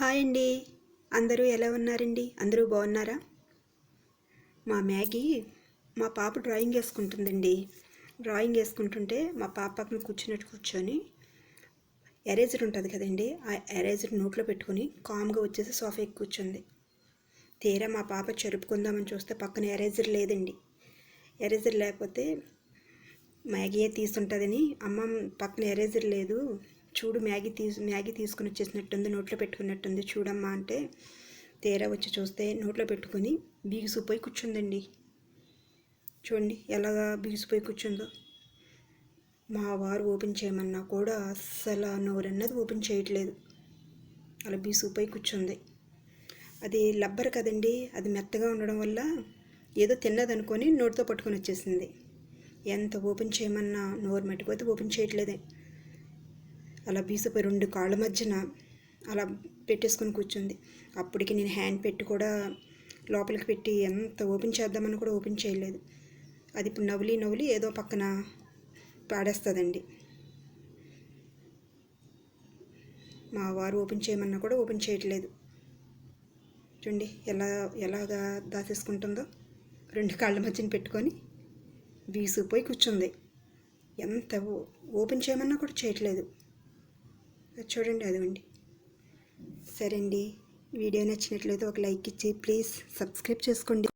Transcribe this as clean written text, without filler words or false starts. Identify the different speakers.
Speaker 1: Hi అండి. అందరూ ఎలా ఉన్నారండి? అందరూ బాగున్నారా? మా మ్యాగీ మా పాప డ్రాయింగ్ వేసుకుంటుందండి. డ్రాయింగ్ వేసుకుంటుంటే మా పాప పక్కన కూర్చొని ఎరేజర్ ఉంటుంది కదండి, ఆ ఎరేజర్ నోట్లో పెట్టుకుని కామ్గా వచ్చేసి సోఫా ఎక్కి కూర్చుంది. తీరా మా పాప చెరుపుకుందామని చూస్తే పక్కన ఎరేజర్ లేదండి. ఎరేజర్ లేకపోతే మ్యాగీయే తీసుంటుందని, అమ్మ పక్కన ఎరేజర్ లేదు చూడు, మ్యాగీ తీసుకుని వచ్చేసినట్టుంది, నోట్లో పెట్టుకున్నట్టుంది చూడమ్మా అంటే, తీరా వచ్చి చూస్తే నోట్లో పెట్టుకుని బిగుసిపోయి కూర్చుందండి. చూడండి ఎలాగా బిగుసిపోయి కూర్చుందో. మా వారు ఓపెన్ చేయమన్నా కూడా అస్సలు నోరన్నది ఓపెన్ చేయట్లేదు, అలా బిగుసిపోయి కూర్చుంది. అది లబ్బర్ కదండి, అది మెత్తగా ఉండడం వల్ల ఏదో తిన్నదనుకొని నోటితో పట్టుకొని వచ్చేసింది. ఎంత ఓపెన్ చేయమన్నా నోరు మట్టిపోతే ఓపెన్ చేయట్లేదే. అలా బీసిపోయి రెండు కాళ్ళ మధ్యన అలా పెట్టేసుకొని కూర్చుంది. అప్పటికి నేను హ్యాండ్ పెట్టి కూడా లోపలికి పెట్టి ఎంత ఓపెన్ చేద్దామని కూడా ఓపెన్ చేయలేదు. అది ఇప్పుడు నవ్వులి ఏదో పక్కన పాడేస్తుందండి. మా వారు ఓపెన్ చేయమన్నా కూడా ఓపెన్ చేయట్లేదు. చూడండి ఎలాగా దాచేసుకుంటుందో, రెండు కాళ్ళ మధ్యన పెట్టుకొని బీసిపోయి కూర్చుంది. ఎంత ఓపెన్ చేయమన్నా కూడా చేయట్లేదు. చూడండి అదిగోండి. సరే అండి, వీడియో నచ్చినట్లయితే ఒక లైక్ ఇచ్చి ప్లీజ్ సబ్స్క్రైబ్ చేసుకోండి.